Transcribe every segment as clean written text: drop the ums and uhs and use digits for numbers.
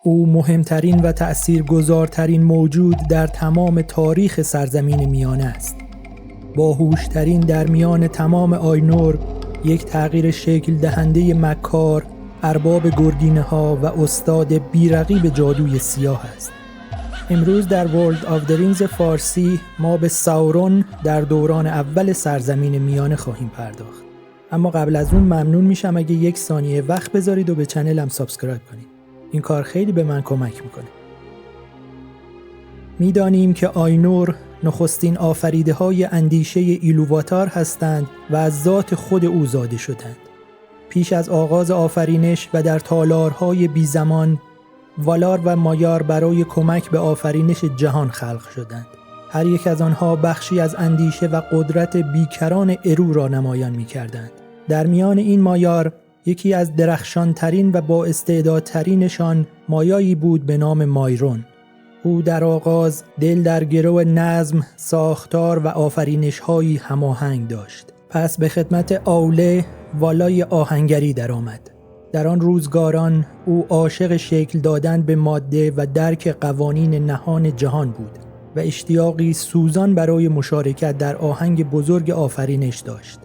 او مهمترین و تأثیرگذارترین موجود در تمام تاریخ سرزمین میانه است. باهوشترین در میان تمام آینور، یک تغییر شکل دهنده مکار، ارباب گرگینه ها و استاد بیرقیب جادوی سیاه است. امروز در World of the Rings فارسی ما به ساورون در دوران اول سرزمین میانه خواهیم پرداخت. اما قبل از اون ممنون میشم اگه 1 ثانیه وقت بذارید و به چنلم سابسکرایب کنید. این کار خیلی به من کمک میکنه. میدانیم که آینور نخستین آفریده های اندیشه ایلوواتار هستند و از ذات خود او زاده شدند. پیش از آغاز آفرینش و در تالارهای بی زمان، والار و مایار برای کمک به آفرینش جهان خلق شدند. هر یک از آنها بخشی از اندیشه و قدرت بیکران ارو را نمایان می کردند. در میان این مایار، یکی از درخشانترین و با استعدادترینشان مایایی بود به نام مایرون. او در آغاز دل در گرو نظم، ساختار و آفرینش‌هایی هماهنگ داشت. پس به خدمت اوله والای آهنگری درآمد. در آن روزگاران او عاشق شکل دادن به ماده و درک قوانین نهان جهان بود و اشتیاقی سوزان برای مشارکت در آهنگ بزرگ آفرینش داشت.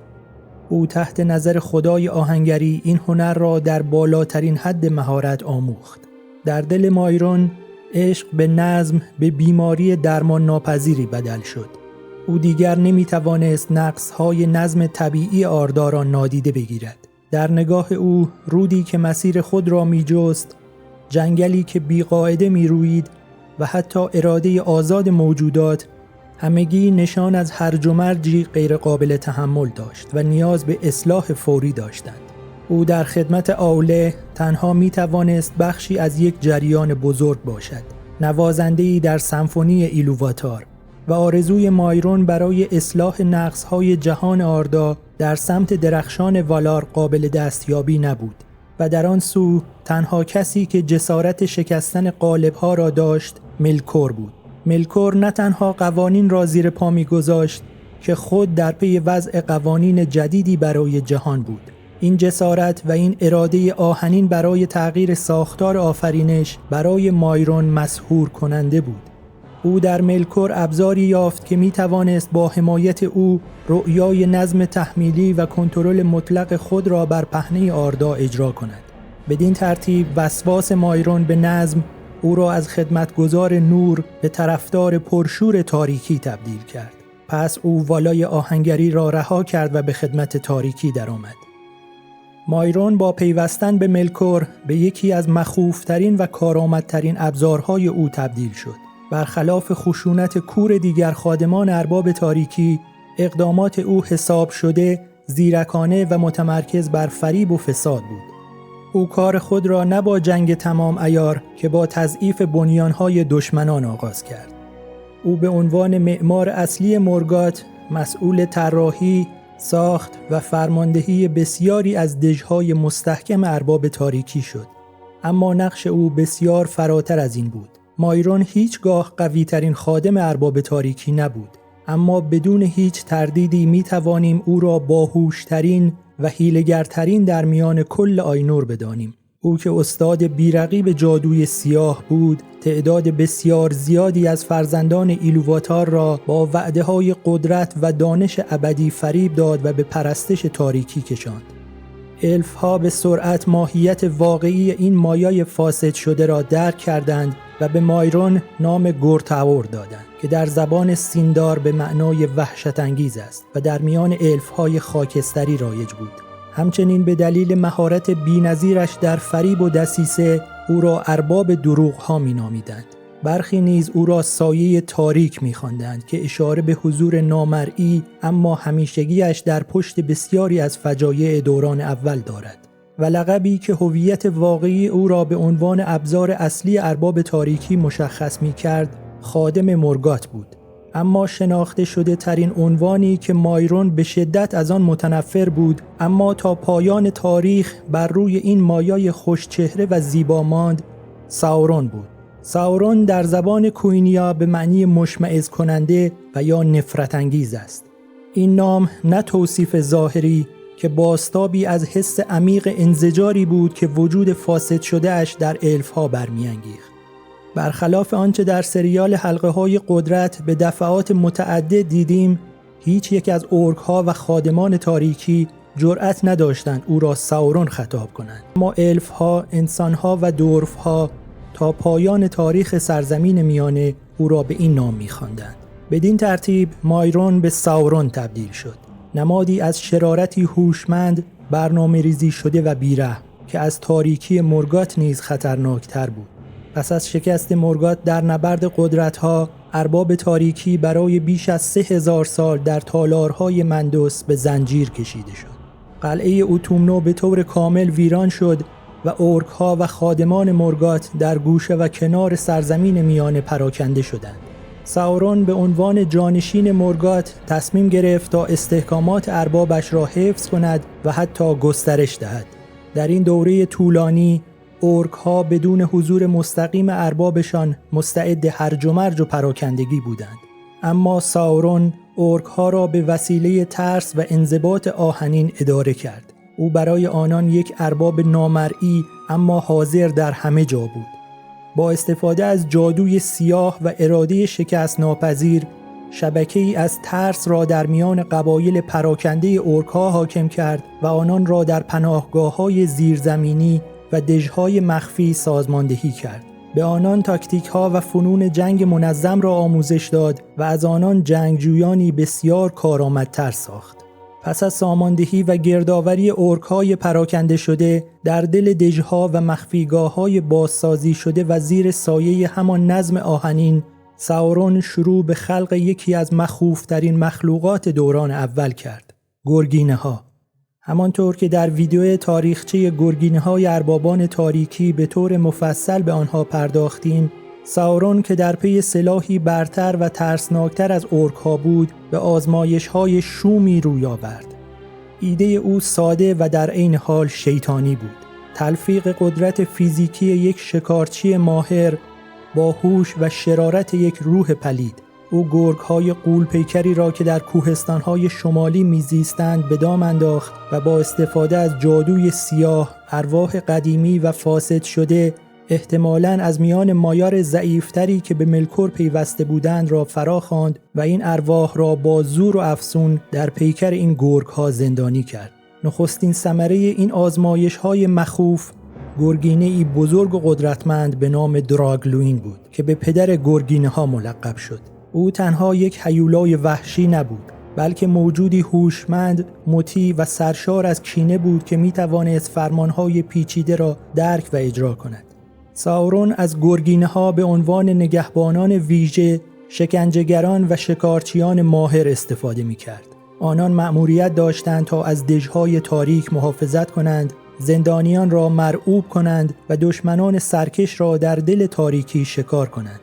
او تحت نظر خدای آهنگری این هنر را در بالاترین حد مهارت آموخت. در دل مایرون عشق به نظم به بیماری درمان ناپذیری بدل شد. او دیگر نمیتوانست نقص‌های نظم طبیعی آردا را نادیده بگیرد. در نگاه او رودی که مسیر خود را می‌جست، جنگلی که بی‌قاعده می‌روید و حتی اراده آزاد موجودات، همگی نشان از هرج و مرجی غیر قابل تحمل داشت و نیاز به اصلاح فوری داشتند. او در خدمت اوله تنها می‌توانست بخشی از یک جریان بزرگ باشد، نوازنده‌ای در سمفونی ایلوواتار، و آرزوی مایرون برای اصلاح نقص‌های جهان آردا در سمت درخشان والار قابل دستیابی نبود و در آن سو تنها کسی که جسارت شکستن قالب‌ها را داشت ملکور بود. ملکور نه تنها قوانین را زیر پا می‌گذاشت که خود در پی وضع قوانین جدیدی برای جهان بود. این جسارت و این اراده آهنین برای تغییر ساختار آفرینش برای مایرون مسحور کننده بود. او در ملکور ابزاری یافت که می توانست با حمایت او رؤیای نظم تحمیلی و کنترل مطلق خود را بر پهنه آردا اجرا کند. بدین ترتیب وسواس مایرون به نظم او را از خدمتگزار نور به طرفدار پرشور تاریکی تبدیل کرد. پس او والای آهنگری را رها کرد و به خدمت تاریکی درآمد. مایرون با پیوستن به ملکور به یکی از مخوفترین و کارآمدترین ابزارهای او تبدیل شد. برخلاف خشونت کور دیگر خادمان ارباب تاریکی، اقدامات او حساب شده، زیرکانه و متمرکز بر فریب و فساد بود. او کار خود را نه با جنگ تمام عیار که با تضعیف بنیانهای دشمنان آغاز کرد. او به عنوان معمار اصلی مورگات مسئول طراحی، ساخت و فرماندهی بسیاری از دژهای مستحکم ارباب تاریکی شد. اما نقش او بسیار فراتر از این بود. مایرون هیچگاه قوی‌ترین خادم ارباب تاریکی نبود، اما بدون هیچ تردیدی می توانیم او را باهوشترین و حیله‌گرترین در میان کل آینور بدانیم. او که استاد بیرقیب جادوی سیاه بود، تعداد بسیار زیادی از فرزندان ایلوواتار را با وعده‌های قدرت و دانش ابدی فریب داد و به پرستش تاریکی کشاند. الف‌ها به سرعت ماهیت واقعی این مایای فاسد شده را درک کردند و به مایرون نام گورتاور دادند که در زبان سیندار به معنای وحشت انگیز است و در میان الف‌های خاکستری رایج بود. همچنین به دلیل مهارت بی‌نظیرش در فریب و دسیسه او را ارباب دروغ‌ها می‌نامیدند. برخی نیز او را سایه تاریک می‌خواندند که اشاره به حضور نامرئی اما همیشگیش در پشت بسیاری از فجایع دوران اول دارد و لقبی که هویت واقعی او را به عنوان ابزار اصلی ارباب تاریکی مشخص می‌کرد خادم مورگات بود. اما شناخته شده ترین عنوانی که مایرون به شدت از آن متنفر بود اما تا پایان تاریخ بر روی این مایای خوشچهره و زیبا ماند، ساورون بود. ساورون در زبان کوینیا به معنی مشمئز کننده و یا نفرت انگیز است. این نام نه توصیف ظاهری که بازتابی از حس عمیق انزجاری بود که وجود فاسد شده اش در الف‌ها برمی‌انگیخت. برخلاف آنچه در سریال حلقه‌های قدرت به دفعات متعدد دیدیم، هیچ یک از اورک‌ها و خادمان تاریکی جرأت نداشتند او را ساورون خطاب کنند. اما الف‌ها، انسان‌ها و دورف‌ها تا پایان تاریخ سرزمین میانه او را به این نام می‌خواندند. بدین ترتیب مایرون به ساورون تبدیل شد، نمادی از شرارتی هوشمند، برنامه‌ریزی شده و بی‌رحم که از تاریکی مورگات نیز خطرناکتر بود. پس از شکست مورگات در نبرد قدرت‌ها، ارباب تاریکی برای بیش از 3000 سال در تالارهای مندوس به زنجیر کشیده شد. قلعه اوتومنو به طور کامل ویران شد و اورک‌ها و خادمان مورگات در گوشه و کنار سرزمین میانه پراکنده شدند. ساورون به عنوان جانشین مورگات تصمیم گرفت تا استحکامات اربابش را حفظ کند و حتی گسترش دهد. در این دوره طولانی اورک‌ها بدون حضور مستقیم اربابشان مستعد هرج و مرج و پراکندگی بودند. اما ساورون اورک‌ها را به وسیله ترس و انضباط آهنین اداره کرد. او برای آنان یک ارباب نامرئی اما حاضر در همه جا بود. با استفاده از جادوی سیاه و اراده شکست ناپذیر، شبکه‌ای از ترس را در میان قبایل پراکنده اورک‌ها حاکم کرد و آنان را در پناهگاه‌های زیرزمینی و دژهای مخفی سازماندهی کرد. به آنان تاکتیک‌ها و فنون جنگ منظم را آموزش داد و از آنان جنگجویانی بسیار کارآمدتر ساخت. پس از ساماندهی و گردآوری اورک‌های پراکنده شده در دل دژها و مخفیگاه‌های بازسازی شده و زیر سایه همان نظم آهنین، ساورون شروع به خلق یکی از مخوفترین مخلوقات دوران اول کرد: گرگینه‌ها. همانطور که در ویدیو تاریخچه گرگینه‌های اربابان تاریکی به طور مفصل به آنها پرداختیم، ساورون که در پی سلاحی برتر و ترسناکتر از اورک‌ها بود، به آزمایش‌های شومی روی آورد. ایده او ساده و در عین حال شیطانی بود: تلفیق قدرت فیزیکی یک شکارچی ماهر با هوش و شرارت یک روح پلید. او گرگ‌های غول‌پیکری را که در کوهستان‌های شمالی میزیستند به دام انداخت و با استفاده از جادوی سیاه، ارواح قدیمی و فاسد شده احتمالاً از میان مایار ضعیفتری که به ملکور پیوسته بودند را فرا خواند و این ارواح را با زور و افسون در پیکر این گرگ‌ها زندانی کرد. نخستین ثمره این آزمایش‌های مخوف گرگینه‌ای بزرگ و قدرتمند به نام دراگلوین بود که به پدر گرگینه‌ها ملقب شد. او تنها یک هیولای وحشی نبود، بلکه موجودی هوشمند، مطیع و سرشار از کینه بود که می‌توانست فرمان‌های پیچیده را درک و اجرا کند. ساورون از گرگینه‌ها به عنوان نگهبانان ویژه، شکنجهگران و شکارچیان ماهر استفاده می‌کرد. آنان مأموریت داشتند تا از دژهای تاریک محافظت کنند، زندانیان را مرعوب کنند و دشمنان سرکش را در دل تاریکی شکار کنند.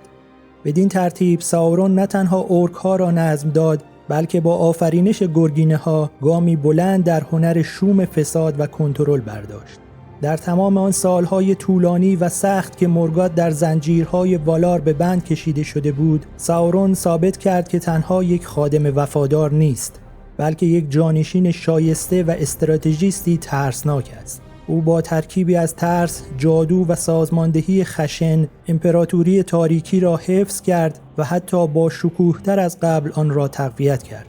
بدین ترتیب ساورون نه تنها اورک‌ها را نظم داد، بلکه با آفرینش گرگینه‌ها گامی بلند در هنر شوم فساد و کنترل برداشت. در تمام آن سالهای طولانی و سخت که مورگات در زنجیرهای والار به بند کشیده شده بود، ساورون ثابت کرد که تنها یک خادم وفادار نیست، بلکه یک جانشین شایسته و استراتژیستی ترسناک است. او با ترکیبی از ترس، جادو و سازماندهی خشن، امپراتوری تاریکی را حفظ کرد و حتی با شکوه‌تر از قبل آن را تقویت کرد.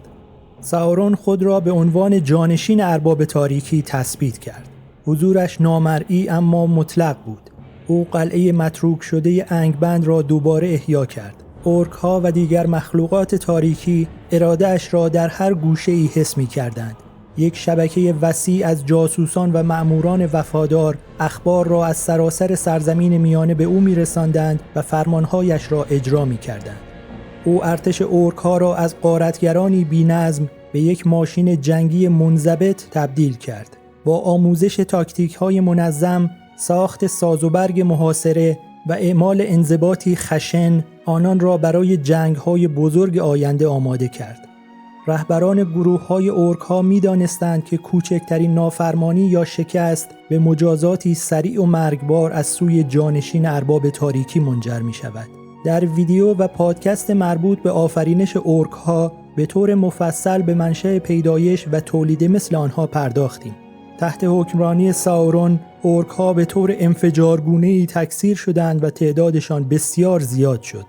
ساورون خود را به عنوان جانشین ارباب تاریکی تثبیت کرد. حضورش نامرئی اما مطلق بود. او قلعه متروک شده انگبند را دوباره احیا کرد. اورک‌ها و دیگر مخلوقات تاریکی اراده‌اش را در هر گوشه‌ای حس می‌کردند. یک شبکه وسیع از جاسوسان و مأموران وفادار اخبار را از سراسر سرزمین میانه به او می‌رساندند و فرمانهایش را اجرا می‌کردند. او ارتش اورک‌ها را از غارتگرانی بی‌نظم به یک ماشین جنگی منضبط تبدیل کرد. با آموزش تاکتیک‌های منظم، ساخت سازوبرگ محاصره و اعمال انضباطی خشن، آنان را برای جنگ‌های بزرگ آینده آماده کرد. رهبران گروه‌های اورک‌ها می‌دانستند که کوچکترین نافرمانی یا شکست به مجازاتی سریع و مرگبار از سوی جانشین ارباب تاریکی منجر می‌شود. در ویدیو و پادکست مربوط به آفرینش اورک‌ها به طور مفصل به منشأ پیدایش و تولید مثل آنها پرداختیم. تحت حکمرانی ساورون، اورک‌ها به طور انفجارگونه‌ای تکثیر شدند و تعدادشان بسیار زیاد شد.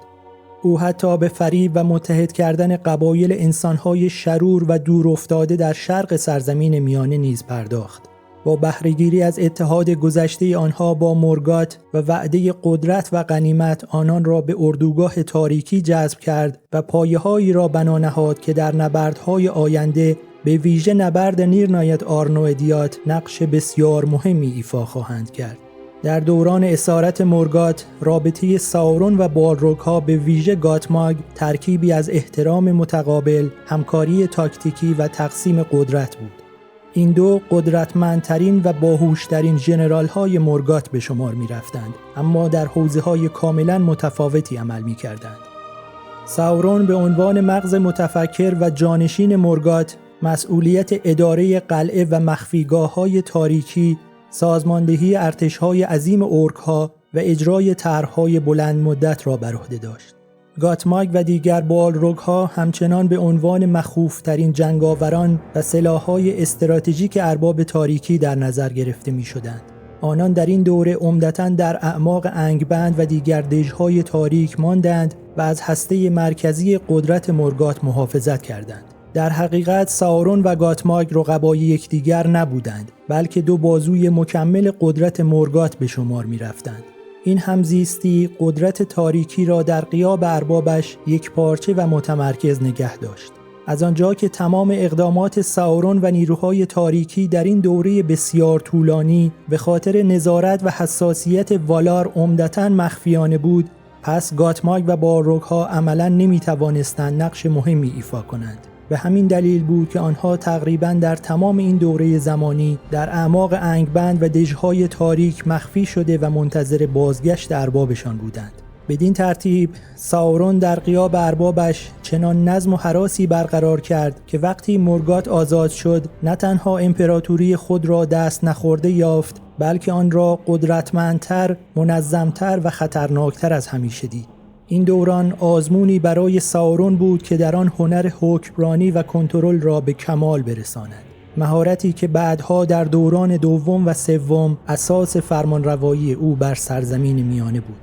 او حتی به فریب و متحد کردن قبایل انسان‌های شرور و دور افتاده در شرق سرزمین میانه نیز پرداخت. با بهره‌گیری از اتحاد گذشته آنها با مورگات و وعده قدرت و غنیمت، آنان را به اردوگاه تاریکی جذب کرد و پایه‌هایی را بنا نهاد که در نبردهای آینده، به ویژه نبرد نیرنایت آرنوئدیات، نقش بسیار مهمی ایفا خواهند کرد. در دوران اسارت مورگات، رابطه ساورون و بالروگ‌ها، به ویژه گاتماگ، ترکیبی از احترام متقابل، همکاری تاکتیکی و تقسیم قدرت بود. این دو قدرتمندترین و باهوشترین ژنرال‌های مورگات به شمار می‌رفتند، اما در حوزه‌های کاملاً متفاوتی عمل می‌کردند. ساورون به عنوان مغز متفکر و جانشین مورگات، مسئولیت اداره قلعه و مخفیگاه‌های تاریکی، سازماندهی ارتش‌های عظیم اورک‌ها و اجرای طرح‌های بلند مدت را بر عهده داشت. گاتماگ و دیگر بالروگ‌ها همچنان به عنوان مخوف‌ترین جنگاوران و سلاح‌های استراتژیک ارباب تاریکی در نظر گرفته می‌شدند. آنان در این دوره عمدتاً در اعماق انگبند و دیگر دژهای تاریک ماندند و از هسته مرکزی قدرت مورگات محافظت کردند. در حقیقت ساورون و گاتماگ رقبای یکدیگر نبودند، بلکه دو بازوی مکمل قدرت مورگات به شمار می‌رفتند. این همزیستی قدرت تاریکی را در غیاب اربابش یکپارچه و متمرکز نگه داشت. از آنجا که تمام اقدامات ساورون و نیروهای تاریکی در این دوره بسیار طولانی به خاطر نظارت و حساسیت والار عمدتاً مخفیانه بود، پس گاتماگ و بالروگ‌ها عملاً نمی‌توانستند نقش مهمی ایفا کنند. به همین دلیل بود که آنها تقریباً در تمام این دوره زمانی در اعماق انگبند و دژهای تاریک مخفی شده و منتظر بازگشت اربابشان بودند. بدین ترتیب ساورون در غیاب اربابش چنان نظم و هراسی برقرار کرد که وقتی مورگات آزاد شد، نه تنها امپراتوری خود را دست نخورده یافت، بلکه آن را قدرتمندتر، منظمتر و خطرناکتر از همیشه دید. این دوران آزمونی برای ساورون بود که در آن هنر حکمرانی و کنترل را به کمال برساند. مهارتی که بعدها در دوران دوم و سوم اساس فرمانروایی او بر سرزمین میانه بود.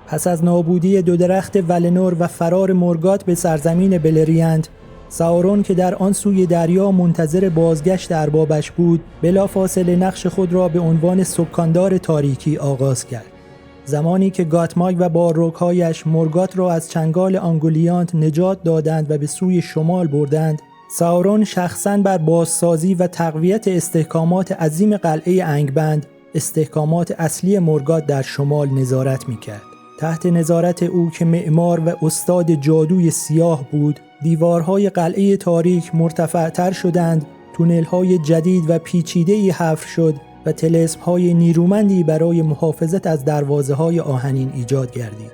پس از نابودی دو درخت ولنور و فرار مورگات به سرزمین بلریاند، ساورون که در آن سوی دریا منتظر بازگشت اربابش بود، بلافاصله نقش خود را به عنوان سکاندار تاریکی آغاز کرد. زمانی که گاتماگ و بالروگ‌هایش مورگات را از چنگال آنگولیانت نجات دادند و به سوی شمال بردند، ساورون شخصاً بر بازسازی و تقویت استحکامات عظیم قلعه انگبند، استحکامات اصلی مورگات در شمال، نظارت می‌کرد. تحت نظارت او که معمار و استاد جادوی سیاه بود، دیوارهای قلعه تاریک مرتفع‌تر شدند، تونل‌های جدید و پیچیده‌ای حفر شد و طلسم‌های نیرومندی برای محافظت از دروازه‌های آهنین ایجاد گردید.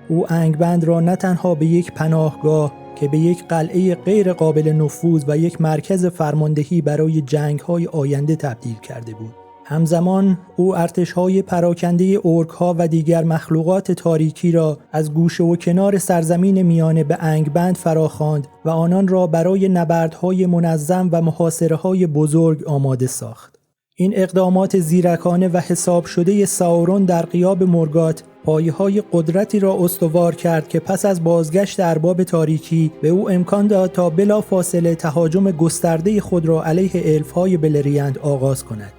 او انگبند را نه تنها به یک پناهگاه که به یک قلعه غیر قابل نفوذ و یک مرکز فرماندهی برای جنگ‌های آینده تبدیل کرده بود. همزمان او ارتش‌های پراکنده اورک‌ها و دیگر مخلوقات تاریکی را از گوشه و کنار سرزمین میانه به انگبند فراخواند و آنان را برای نبردهای منظم و محاصره‌های بزرگ آماده ساخت. این اقدامات زیرکانه و حساب شده ساورون در غیاب مورگات پایه‌های قدرتی را استوار کرد که پس از بازگشت ارباب تاریکی به او امکان داد تا بلافاصله تهاجم گسترده خود را علیه الف‌های بلریاند آغاز کند.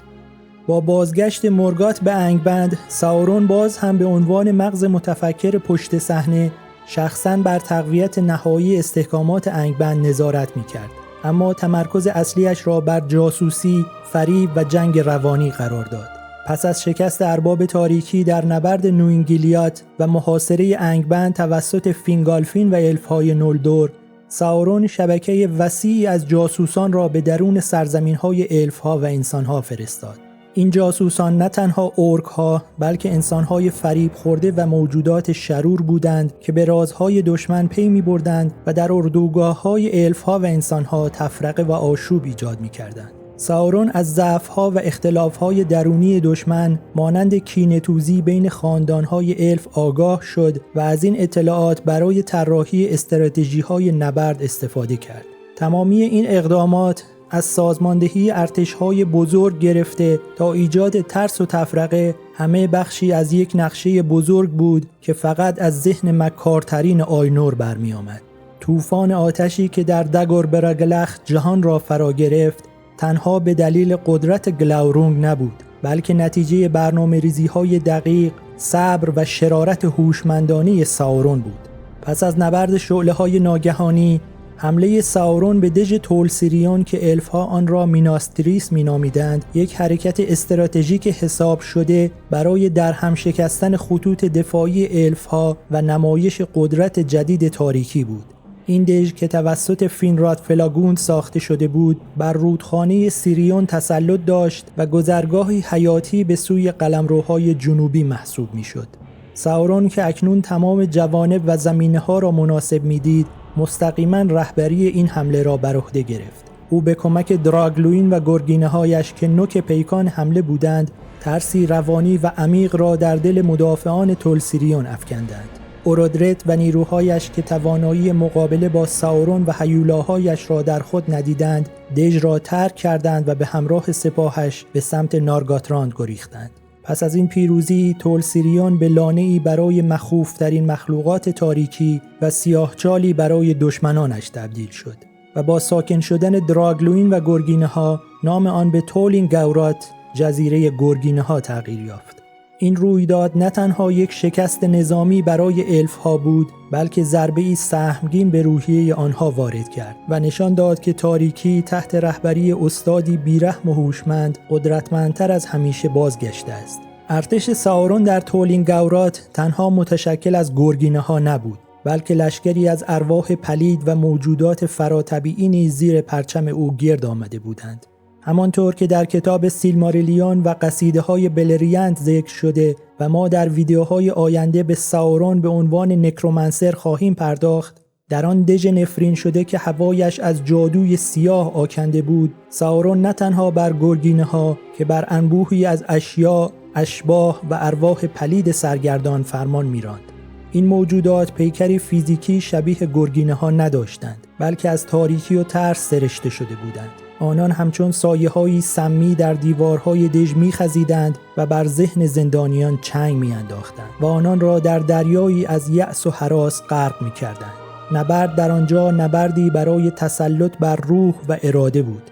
با بازگشت مورگات به انگبند، ساورون باز هم به عنوان مغز متفکر پشت صحنه شخصاً بر تقویت نهایی استحکامات انگبند نظارت می‌کرد، اما تمرکز اصلیش را بر جاسوسی، فریب و جنگ روانی قرار داد. پس از شکست ارباب تاریکی در نبرد نوینگیلیات و محاصره انگبند توسط فینگالفین و الف‌های نولدور، ساورون شبکه وسیعی از جاسوسان را به درون سرزمین‌های الف‌ها و انسان‌ها فرستاد. این جاسوسان نه تنها اورک‌ها بلکه انسان‌های فریب خورده و موجودات شرور بودند که به رازهای دشمن پی می‌بردند و در اردوگاه‌های الف‌ها و انسان‌ها تفرقه و آشوب ایجاد می‌کردند. ساورون از ضعف‌ها و اختلاف‌های درونی دشمن مانند کینه‌توزی بین خاندان‌های الف آگاه شد و از این اطلاعات برای طراحی استراتژی‌های نبرد استفاده کرد. تمامی این اقدامات از سازماندهی ارتش‌های بزرگ گرفته تا ایجاد ترس و تفرقه همه بخشی از یک نقشه بزرگ بود که فقط از ذهن مکارترین آینور برمی آمد. طوفان آتشی که در دگور براگلخ جهان را فرا گرفت تنها به دلیل قدرت گلاورونگ نبود، بلکه نتیجه برنامه‌ریزی‌های دقیق، صبر و شرارت هوشمندانه ساورون بود. پس از نبرد شعله‌های ناگهانی، حمله ساورون به دژ تولسیریون که الف‌ها آن را میناستریس مینامیدند، یک حرکت استراتژیک حساب شده برای درهم شکستن خطوط دفاعی الف‌ها و نمایش قدرت جدید تاریکی بود. این دژ که توسط فینراد فلاگوند ساخته شده بود، بر رودخانه سیریون تسلط داشت و گذرگاهی حیاتی به سوی قلمروهای جنوبی محسوب می‌شد. ساورون که اکنون تمام جوانب و زمینه‌ها را مناسب می‌دید، مستقیما رهبری این حمله را بر عهده گرفت. او به کمک دراگلوین و گرگینه‌هایش که نوک پیکان حمله بودند، ترسی روانی و عمیق را در دل مدافعان تولسیریون افکندند. اورودرت و نیروهایش که توانایی مقابله با ساورون و هیولاهایش را در خود ندیدند، دژ را ترک کردند و به همراه سپاهش به سمت نارگاتراند گریختند. پس از این پیروزی، تولسیریون به لانه‌ای برای مخوفترین مخلوقات تاریکی و سیاهچالی برای دشمنانش تبدیل شد و با ساکن شدن دراگلوین و گرگینه‌ها نام آن به تولین گورات، جزیره گرگینه‌ها تغییر یافت. این رویداد نه تنها یک شکست نظامی برای الف‌ها بود، بلکه ضربه‌ای سهمگین به روحیه آنها وارد کرد و نشان داد که تاریکی تحت رهبری استادی بیرحم و هوشمند قدرتمندتر از همیشه بازگشته است. ارتش ساورون در تولین گورات تنها متشکل از گرگینه‌ها نبود، بلکه لشکری از ارواح پلید و موجودات فراتبیعی نیز زیر پرچم او گرد آمده بودند. همانطور که در کتاب سیلماریلیون و قصیده‌های بلریاند ذکر شده و ما در ویدیوهای آینده به ساورون به عنوان نکرومنسر خواهیم پرداخت، در آن دژ نفرین شده که هوایش از جادوی سیاه آکنده بود، ساورون نه تنها بر گرگینه‌ها که بر انبوهی از اشیاء، اشباح و ارواح پلید سرگردان فرمان می‌راند. این موجودات پیکری فیزیکی شبیه گرگینه‌ها نداشتند، بلکه از تاریکی و ترس سرشته شده بودند. آنان همچون سایه‌هایی سمی در دیوارهای دژ می‌خزیدند و بر ذهن زندانیان چنگ می‌انداختند و آنان را در دریایی از یأس و هراس غرق می‌کردند. نبرد در آنجا نبردی برای تسلط بر روح و اراده بود.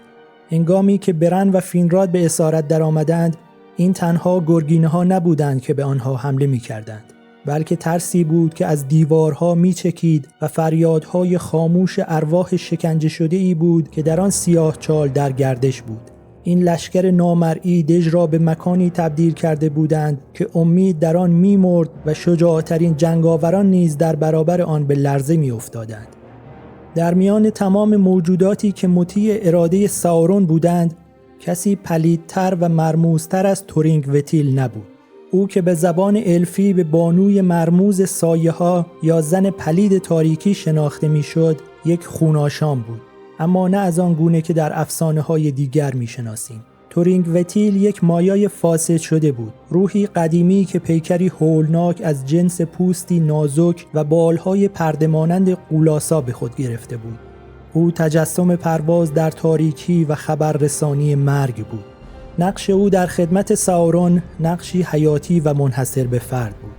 هنگامی که برن و فینراد به اسارت درآمدند، این تنها گرگینه‌ها نبودند که به آنها حمله می‌کردند، بلکه ترسی بود که از دیوارها میچکید و فریادهای خاموش ارواح شکنجه شده ای بود که در آن سیاه چال در گردش بود. این لشکر نامرئی دژ را به مکانی تبدیل کرده بودند که امید در آن می‌مرد و شجاعترین جنگاوران نیز در برابر آن به لرزه می‌افتادند. در میان تمام موجوداتی که مطیع اراده ساورون بودند، کسی پلیدتر و مرموزتر از تورینگ وتیل نبود. او که به زبان الفی به بانوی مرموز سایه‌ها یا زن پلید تاریکی شناخته میشد، یک خوناشام بود، اما نه از آن گونه که در افسانه‌های دیگر میشناسیم. تورینگ وتیل یک مایای فاسد شده بود، روحی قدیمی که پیکری هولناک از جنس پوستی نازک و بالهای پرده‌مانند قولاسا به خود گرفته بود. او تجسم پرواز در تاریکی و خبررسانی مرگ بود. نقش او در خدمت ساورون نقشی حیاتی و منحصر به فرد بود.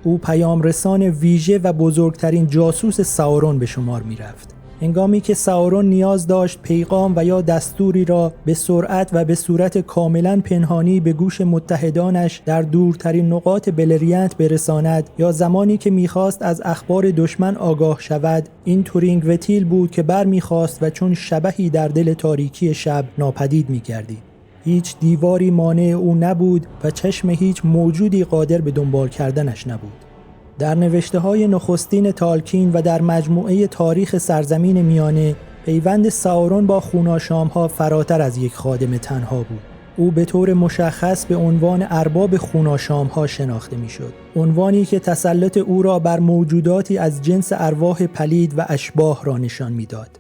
او پیامرسان ویژه و بزرگترین جاسوس ساورون به شمار می رفت. هنگامی که ساورون نیاز داشت پیغام و یا دستوری را به سرعت و به صورت کاملا پنهانی به گوش متحدانش در دورترین نقاط بلریانت برساند، یا زمانی که میخواست از اخبار دشمن آگاه شود، این تورینگ وتیل بود که بر میخواست و چون شبحی در دل تاریکی شب ناپدید میگردید. هیچ دیواری مانع او نبود و چشم هیچ موجودی قادر به دنبال کردنش نبود. در نوشته‌های نخستین تالکین و در مجموعه تاریخ سرزمین میانه، پیوند ساورون با خوناشام‌ها فراتر از یک خادم تنها بود. او به طور مشخص به عنوان ارباب خوناشام‌ها شناخته می‌شد، عنوانی که تسلط او را بر موجوداتی از جنس ارواح پلید و اشباح را نشان می‌داد.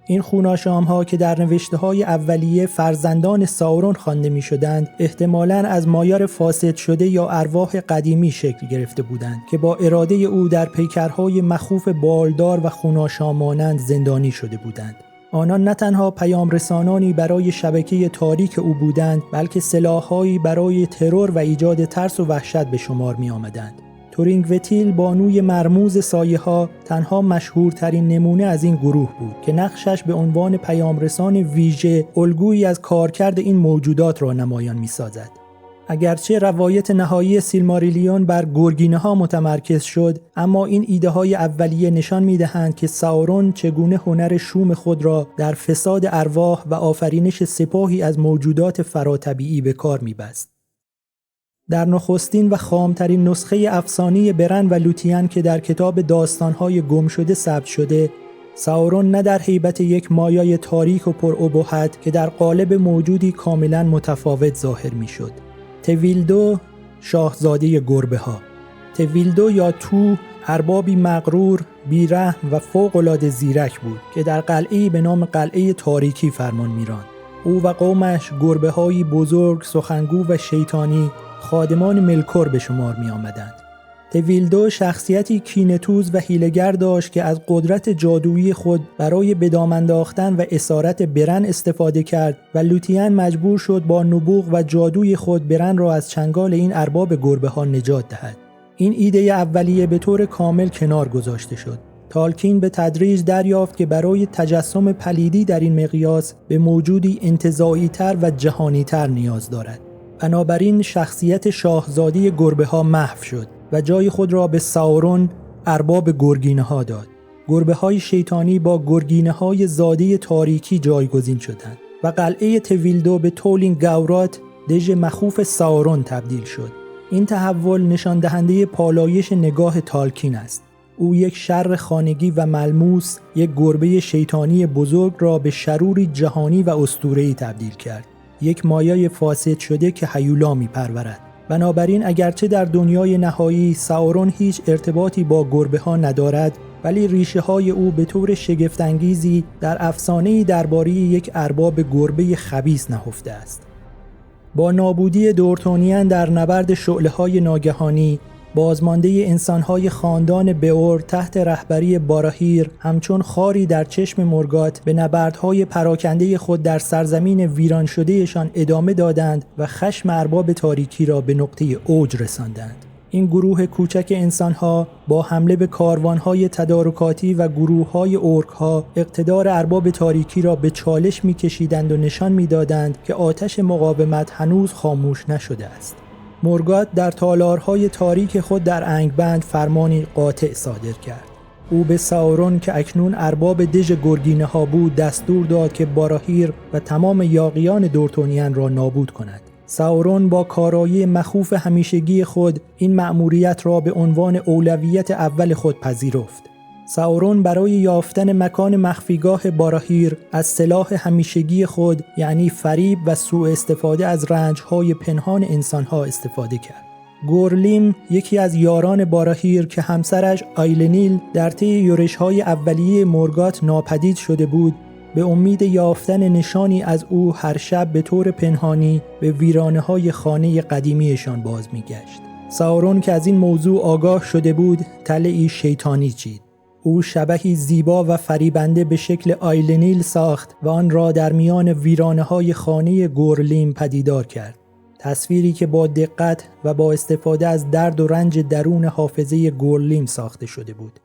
این خوناشام‌ها که در نوشته‌های اولیه فرزندان ساورون خوانده می‌شدند، احتمالاً از مایار فاسد شده یا ارواح قدیمی شکل گرفته بودند که با اراده او در پیکرهای مخوف بالدار و خوناشامانند زندانی شده بودند. آنان نه تنها پیام رسانانی برای شبکه تاریک او بودند، بلکه سلاح‌هایی برای ترور و ایجاد ترس و وحشت به شمار می‌آمدند. تورینگوتیل بانوی مرموز سایه‌ها تنها مشهورترین نمونه از این گروه بود که نقشش به عنوان پیامرسان ویژه الگویی از کارکرد این موجودات را نمایان می‌سازد. اگرچه روایت نهایی سیلماریلیون بر گرگینه‌ها متمرکز شد، اما این ایده‌های اولیه نشان می‌دهند که ساورون چگونه هنر شوم خود را در فساد ارواح و آفرینش سپاهی از موجودات فراتبیعی به کار می‌بست. در نخستین و خامترین نسخه افسانه برن و لوتین که در کتاب داستان‌های گم شده ثبت شده، ساورون نه در هیبت یک مایای تاریک و پرابهت که در قالب موجودی کاملا متفاوت ظاهر می‌شد. تویلدو، شاهزاده گربه‌ها. تویلدو یا تو اربابی مغرور، بی‌رحم و فوق‌العاده زیرک بود که در قلعه‌ای به نام قلعه تاریکی فرمان می‌راند. او و قومش گربه‌هایی بزرگ، سخنگو و شیطانی خادمان ملکور به شمار می آمدند. تویلدو شخصیتی کینه‌توز و حیله‌گر داشت که از قدرت جادویی خود برای به دام انداختن و اسارت برن استفاده کرد و لوتین مجبور شد با نبوغ و جادوی خود برن را از چنگال این ارباب گربه‌ها نجات دهد. این ایده اولیه به طور کامل کنار گذاشته شد. تالکین به تدریج دریافت که برای تجسم پلیدی در این مقیاس به موجودی انتزاعی‌تر و جهانی‌تر نیاز دارد. بنابراین شخصیت شاهزاده گربه‌ها محو شد و جای خود را به ساورون، ارباب گرگینه‌ها داد. گربه‌های شیطانی با گرگینه‌های زاده تاریکی جایگزین شدند و قلعه تویلدو به تولینگاورات، دژ مخوف ساورون تبدیل شد. این تحول نشان دهنده پالایش نگاه تالکین است. او یک شر خانگی و ملموس، یک گربه شیطانی بزرگ را به شروری جهانی و اسطوره‌ای تبدیل کرد. یک مایه فاسد شده که هیولا می‌پرورد. بنابراین اگرچه در دنیای نهایی ساورون هیچ ارتباطی با گربه‌ها ندارد، ولی ریشه‌های او به طور شگفت‌انگیزی در افسانه‌ای درباره یک ارباب گربه خبیث نهفته است. با نابودی دورتونیان در نبرد شعله‌های ناگهانی، بازمانده انسان‌های خاندان بئور تحت رهبری باراهیر همچون خاری در چشم مورگات به نبردهای پراکنده خود در سرزمین ویران شدهشان ادامه دادند و خشم ارباب تاریکی را به نقطه اوج رساندند. این گروه کوچک انسان‌ها با حمله به کاروان‌های تدارکاتی و گروه‌های اورک‌ها اقتدار ارباب تاریکی را به چالش می‌کشیدند و نشان می‌دادند که آتش مقاومت هنوز خاموش نشده است. مورگات در تالارهای تاریک خود در انگبند فرمانی قاطع صادر کرد. او به ساورون که اکنون ارباب دژ گرگینه‌ها بود دستور داد که باراهیر و تمام یاغیان دورتونیان را نابود کند. ساورون با کارایی مخوف همیشگی خود این مأموریت را به عنوان اولویت اول خود پذیرفت. ساورون برای یافتن مکان مخفیگاه باراهیر از سلاح همیشگی خود یعنی فریب و سوء استفاده از رنج‌های پنهان انسان‌ها استفاده کرد. گورلیم یکی از یاران باراهیر که همسرش آیلنیل در طی یورش‌های اولیه مورگات ناپدید شده بود، به امید یافتن نشانی از او هر شب به طور پنهانی به ویرانه‌های خانه قدیمیشان باز می‌گشت. ساورون که از این موضوع آگاه شده بود، طلعی شیطانی چید. او شبحی زیبا و فریبنده به شکل آیلنیل ساخت و آن را در میان ویرانه‌های خانه گورلیم پدیدار کرد. تصویری که با دقت و با استفاده از درد و رنج درون حافظه گورلیم ساخته شده بود.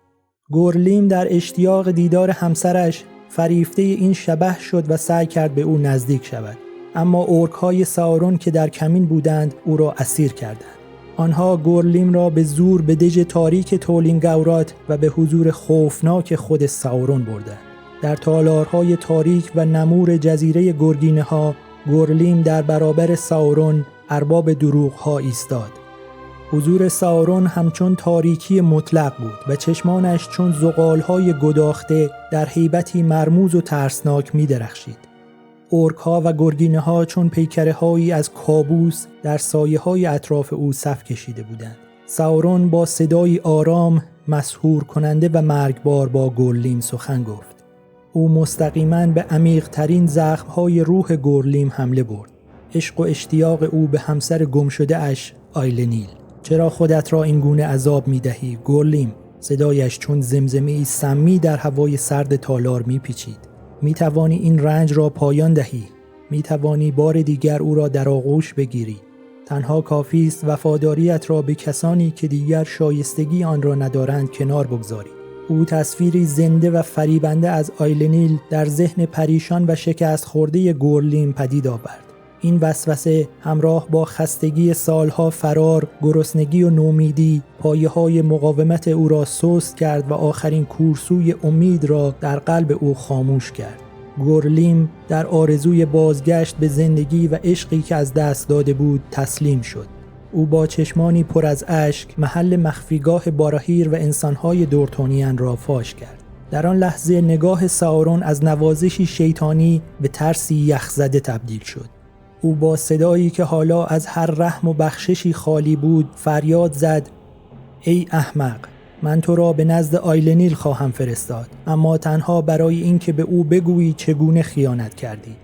گورلیم در اشتیاق دیدار همسرش فریفته این شبح شد و سعی کرد به او نزدیک شود، اما اورک‌های ساورون که در کمین بودند او را اسیر کردند. آنها گورلیم را به زور به دژ تاریک تولینگاورات و به حضور خوفناک خود ساورون بردند. در تالارهای تاریک و نمور جزیره گرگینه‌ها گورلیم در برابر ساورون ارباب دروغ‌ها ایستاد. حضور ساورون همچون تاریکی مطلق بود و چشمانش چون زغال‌های گداخته در هیبتی مرموز و ترسناک می‌درخشید. اورک‌ها و گرگینه‌ها چون پیکره‌هایی از کابوس در سایه‌های اطراف او صف کشیده بودند. ساورون با صدایی آرام، مسحور کننده و مرگبار با گورلیم سخن گفت. او مستقیما به عمیق‌ترین زخم‌های روح گورلیم حمله برد. عشق و اشتیاق او به همسر گم شده اش آیلنیل. چرا خودت را این گونه عذاب می‌دهی گورلیم؟ صدایش چون زمزمه‌ای سمی در هوای سرد تالار می‌پیچید. می‌توانی این رنج را پایان دهی. می‌توانی بار دیگر او را در آغوش بگیری. تنها کافی است وفاداریت را به کسانی که دیگر شایستگی آن را ندارند کنار بگذاری. او تصویری زنده و فریبنده از آیلنیل در ذهن پریشان و شکست خورده گورلیم پدید آورد. این وسوسه همراه با خستگی سالها فرار، گرسنگی و نومیدی، پایه‌های مقاومت او را سست کرد و آخرین کورسوی امید را در قلب او خاموش کرد. گورلیم در آرزوی بازگشت به زندگی و عشقی که از دست داده بود تسلیم شد. او با چشمانی پر از اشک محل مخفیگاه باراهیر و انسانهای دورتونیان را فاش کرد. در آن لحظه نگاه ساورون از نوازشی شیطانی به ترسی یخزده تبدیل شد. او با صدایی که حالا از هر رحم و بخششی خالی بود فریاد زد: ای احمق، من تو را به نزد آیلنیل خواهم فرستاد، اما تنها برای این که به او بگویی چگونه خیانت کردی.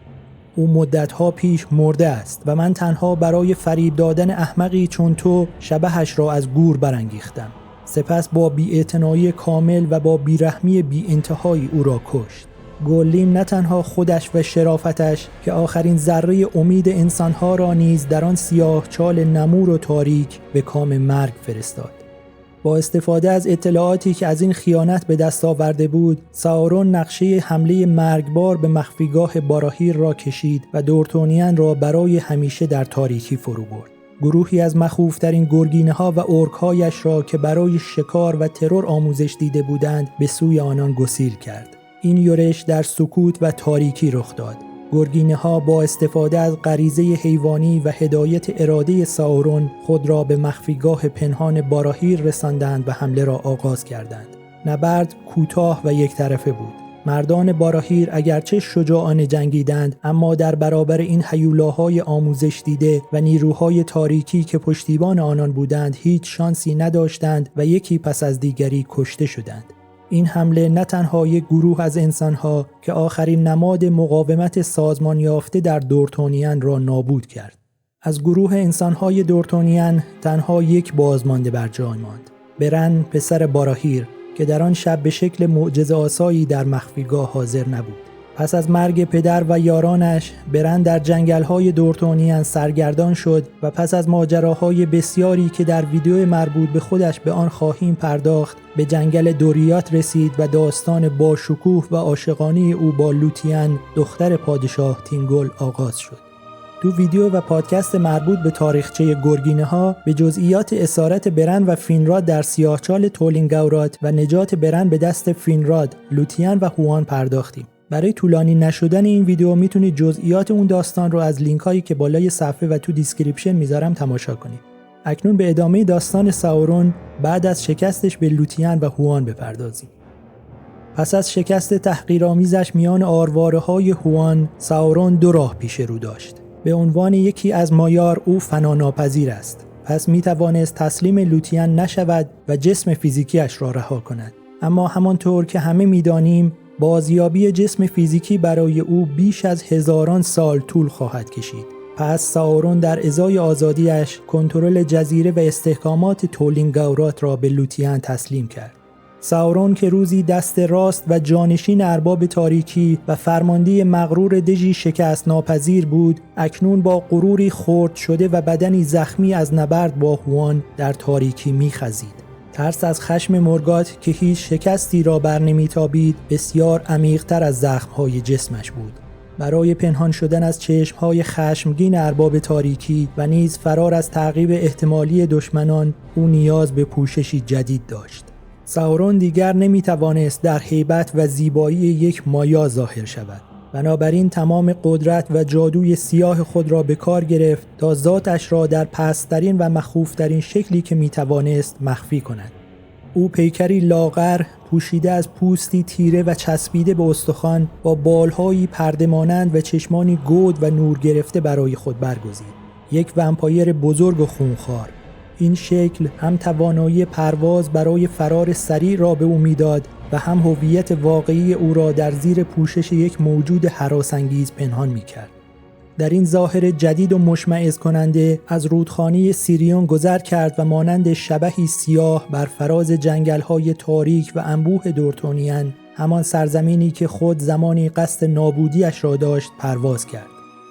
او مدتها پیش مرده است و من تنها برای فریب دادن احمقی چون تو شبحش را از گور برانگیختم. سپس با بی‌اعتنایی کامل و با بیرحمی بی انتهایی او را کشت. گورلیم نه تنها خودش و شرافتش که آخرین ذره امید انسانها را نیز در آن سیاه چال نمور و تاریک به کام مرگ فرستاد. با استفاده از اطلاعاتی که از این خیانت به دست آورده بود، ساورون نقشه حمله مرگبار به مخفیگاه باراهیر را کشید و دورتونیان را برای همیشه در تاریکی فرو برد. گروهی از مخوفترین گرگینه‌ها و اورک‌هایش را که برای شکار و ترور آموزش دیده بودند به سوی آنان گسیل کرد. این یورش در سکوت و تاریکی رخ داد. گرگینه‌ها با استفاده از غریزه حیوانی و هدایت اراده ساورون خود را به مخفیگاه پنهان باراهیر رساندند و حمله را آغاز کردند. نبرد کوتاه و یک طرفه بود. مردان باراهیر اگرچه شجاعانه جنگیدند، اما در برابر این هیولاهای آموزش دیده و نیروهای تاریکی که پشتیبان آنان بودند هیچ شانسی نداشتند و یکی پس از دیگری کشته شدند. این حمله نه تنها یک گروه از انسانها که آخرین نماد مقاومت سازمان یافته در دورتونیان را نابود کرد. از گروه انسانهای دورتونیان تنها یک بازمانده بر جای ماند. برن پسر باراهیر که در آن شب به شکل معجزه‌آسایی در مخفیگاه حاضر نبود. پس از مرگ پدر و یارانش، برن در جنگل‌های دورتونیان سرگردان شد و پس از ماجراهای بسیاری که در ویدیو مربوط به خودش به آن خواهیم پرداخت، به جنگل دوریات رسید و داستان باشکوه و عاشقانه او با لوتیان، دختر پادشاه تینگول آغاز شد. تو ویدیو و پادکست مربوط به تاریخچه گرگینه‌ها به جزئیات اسارت برن و فینراد در سیاهچال تولینگاورات و نجات برن به دست فینراد، لوتیان و هوان پرداختیم. برای طولانی نشدن این ویدیو میتونید جزئیات اون داستان رو از لینک هایی که بالای صفحه و تو دیسکریپشن میذارم تماشا کنید. اکنون به ادامه داستان ساورون بعد از شکستش به لوتیان و هوان بپردازیم. پس از شکست تحقیرآمیزش میان آرواره‌های هوان، ساورون دو راه پیش رو داشت. به عنوان یکی از مایار او فناناپذیر است. پس میتوانست تسلیم لوتیان نشود و جسم فیزیکیش را رها کند. اما همانطور که همه میدانیم بازیابی جسم فیزیکی برای او بیش از هزاران سال طول خواهد کشید. پس ساورون در ازای آزادیش کنترل جزیره و استحکامات تولینگاورات را به لوتیان تسلیم کرد. ساورون که روزی دست راست و جانشین ارباب تاریکی و فرمانده مغرور دژی شکست ناپذیر بود، اکنون با غروری خرد شده و بدنی زخمی از نبرد با هوان در تاریکی می‌خزید. ترس از خشم مورگات که هیچ شکستی را بر نمی‌تابید بسیار عمیق‌تر از زخم‌های جسمش بود. برای پنهان شدن از چشم‌های خشمگین ارباب تاریکی و نیز فرار از تعقیب احتمالی دشمنان، او نیاز به پوششی جدید داشت. ساورون دیگر نمی‌توانست در هیبت و زیبایی یک مایا ظاهر شود. بنابراین تمام قدرت و جادوی سیاه خود را به کار گرفت تا ذاتش را در پست‌ترین و مخوفترین شکلی که می‌توانست مخفی کند. او پیکری لاغر پوشیده از پوستی تیره و چسبیده به استخوان با بالهایی پرده مانند و چشمانی گود و نور گرفته برای خود برگزید. یک ومپایر بزرگ و خونخوار. این شکل هم توانایی پرواز برای فرار سریع را به او میداد و هم هویت واقعی او را در زیر پوشش یک موجود هراس‌انگیز پنهان می‌کرد. در این ظاهر جدید و مشمئز کننده از رودخانه سیریون گذر کرد و مانند شبحی سیاه بر فراز جنگل‌های تاریک و انبوه دورتونیان، همان سرزمینی که خود زمانی قصد نابودیش را داشت، پرواز کرد.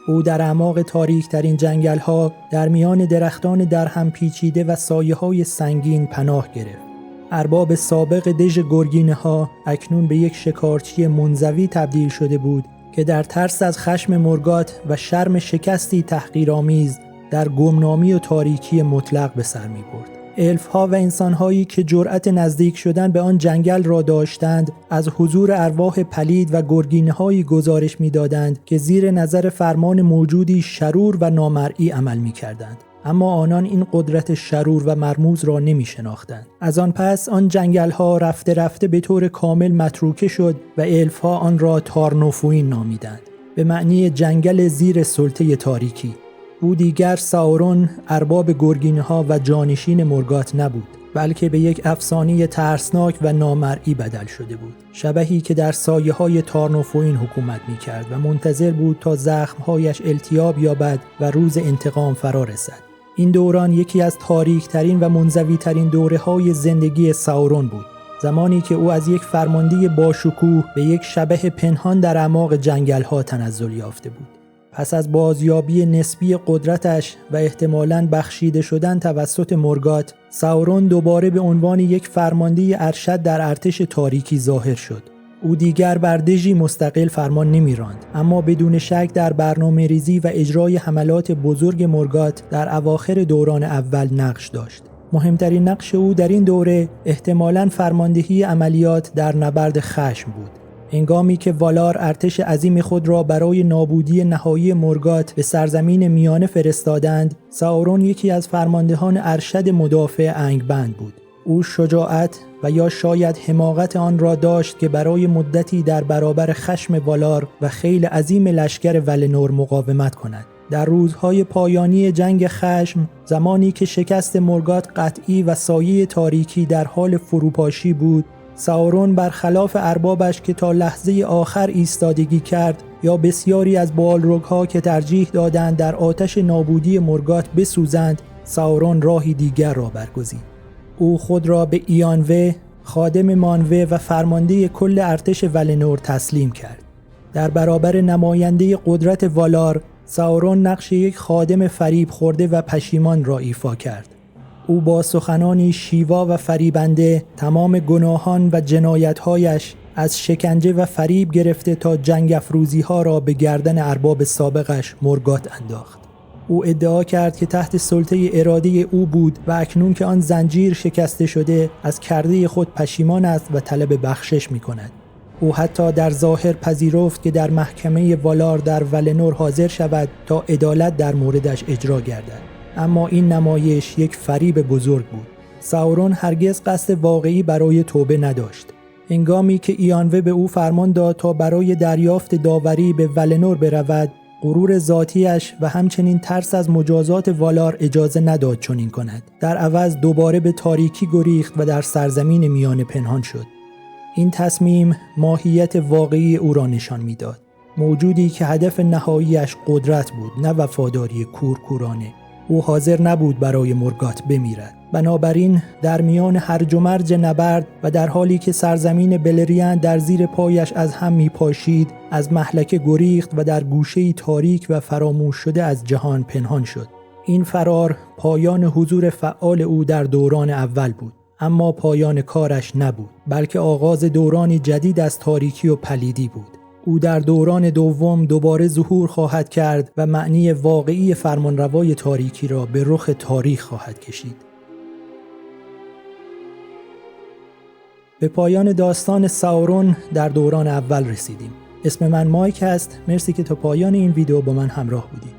او در اعماق تاریک ترین جنگل‌ها در میان درختان درهم پیچیده و سایه‌های سنگین پناه گرفت. ارباب سابق دژ گرگینه‌ها اکنون به یک شکارچی منزوی تبدیل شده بود که در ترس از خشم مورگات و شرم شکستی تحقیرآمیز در گمنامی و تاریکی مطلق به سر می‌برد. الف‌ها و انسان‌هایی که جرأت نزدیک شدن به آن جنگل را داشتند، از حضور ارواح پلید و گرگینه‌هایی گزارش می‌دادند که زیر نظر فرمان موجودی شرور و نامرئی عمل می‌کردند. اما آنان این قدرت شرور و مرموز را نمی‌شناختند. از آن پس آن جنگل‌ها رفته رفته به طور کامل متروکه شد و الف‌ها آن را تارنوفوین نامیدند، به معنی جنگل زیر سلطه تاریکی. او دیگر ساورون ارباب گرگینه‌ها و جانشین مورگات نبود، بلکه به یک افسانه ترسناک و نامرئی بدل شده بود. شبحی که در سایه‌های تارنوفوین حکومت می‌کرد و منتظر بود تا زخم‌هایش التیاب یابد و روز انتقام فرا رسد. این دوران یکی از تاریک‌ترین و منزوی‌ترین دوره‌های زندگی ساورون بود، زمانی که او از یک فرمانده باشکوه به یک شبح پنهان در اعماق جنگل‌ها تنزل یافته بود. پس از بازیابی نسبی قدرتش و احتمالاً بخشیده شدن توسط مورگات، ساورون دوباره به عنوان یک فرمانده ارشد در ارتش تاریکی ظاهر شد. او دیگر بر دژی مستقل فرمان نمی‌راند، اما بدون شک در برنامه‌ریزی و اجرای حملات بزرگ مورگات در اواخر دوران اول نقش داشت. مهمترین نقش او در این دوره احتمالاً فرماندهی عملیات در نبرد خشم بود. هنگامی که والار ارتش عظیم خود را برای نابودی نهایی مورگات به سرزمین میانه فرستادند، ساورون یکی از فرماندهان ارشد مدافع انگبند بود. او شجاعت و یا شاید حماقت آن را داشت که برای مدتی در برابر خشم والار و خیل عظیم لشکر ولنور مقاومت کند. در روزهای پایانی جنگ خشم، زمانی که شکست مورگات قطعی و سایه تاریکی در حال فروپاشی بود، ساورون برخلاف اربابش که تا لحظه آخر ایستادگی کرد یا بسیاری از بالرگ‌ها که ترجیح دادند در آتش نابودی مورگات بسوزند، ساورون راهی دیگر را برگزید. او خود را به ایانوه، خادم مانوه و فرمانده کل ارتش ولنور تسلیم کرد. در برابر نماینده قدرت والار، ساورون نقش یک خادم فریب خورده و پشیمان را ایفا کرد. او با سخنانی شیوا و فریبنده تمام گناهان و جنایت‌هایش از شکنجه و فریب گرفته تا جنگ افروزی‌ها را به گردن ارباب سابقش مورگات انداخت. او ادعا کرد که تحت سلطه اراده او بود و اکنون که آن زنجیر شکسته شده از کرده خود پشیمان است و طلب بخشش می‌کند. او حتی در ظاهر پذیرفت که در محکمه والار در ولنور حاضر شود تا عدالت در موردش اجرا گردد. اما این نمایش یک فریب بزرگ بود. ساورون هرگز قصد واقعی برای توبه نداشت. هنگامی که ایانوه به او فرمان داد تا برای دریافت داوری به ولنور برود، غرور ذاتیش و همچنین ترس از مجازات والار اجازه نداد چنین کند. در عوض دوباره به تاریکی گریخت و در سرزمین میانه پنهان شد. این تصمیم ماهیت واقعی او را نشان میداد. موجودی که هدف نهاییش قدرت بود، نه وفاداری کورکورانه. او حاضر نبود برای مورگات بمیرد. بنابراین در میان هرج و مرج نبرد و در حالی که سرزمین بلریان در زیر پایش از هم میپاشید، از مهلکه گریخت و در گوشه‌ای تاریک و فراموش شده از جهان پنهان شد. این فرار پایان حضور فعال او در دوران اول بود، اما پایان کارش نبود، بلکه آغاز دورانی جدید از تاریکی و پلیدی بود. او در دوران دوم دوباره ظهور خواهد کرد و معنی واقعی فرمانروای تاریکی را به رخ تاریخ خواهد کشید. به پایان داستان ساورون در دوران اول رسیدیم. اسم من مایک است. مرسی که تا پایان این ویدیو با من همراه بودید.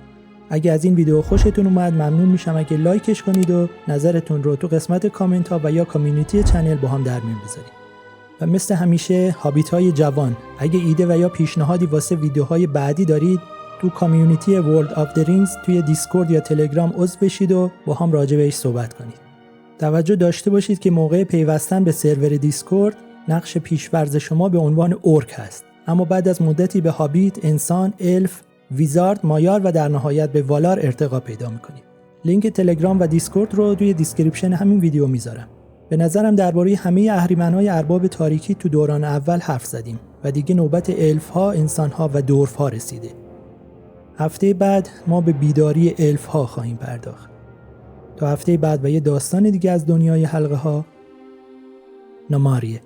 اگه از این ویدیو خوشتون اومد ممنون میشم اگه لایکش کنید و نظرتون رو تو قسمت کامنت ها و یا کامیونیتی چنل با هم در میون بذارید. و مثل همیشه هابیت های جوان، اگه ایده و یا پیشنهادی واسه ویدیوهای بعدی دارید تو کامیونیتی World of the Rings توی دیسکورد یا تلگرام عضو بشید و با هم راجع بهش صحبت کنید. توجه داشته باشید که موقع پیوستن به سرور دیسکورد نقش پیش‌فرض شما به عنوان اورک هست، اما بعد از مدتی به هابیت، انسان، الف، ویزارد، مایار و در نهایت به والار ارتقا پیدا می‌کنید. لینک تلگرام و دیسکورد رو توی دیسکریپشن همین ویدیو میذارم. به نظرم درباره همه اهریمن‌های ارباب تاریکی تو دوران اول حرف زدیم و دیگه نوبت الف‌ها، انسان‌ها و دورف‌ها رسیده. هفته بعد ما به بیداری الف‌ها خواهیم پرداخت. تا هفته بعد و یه داستان دیگه از دنیای حلقه ها. نماریه.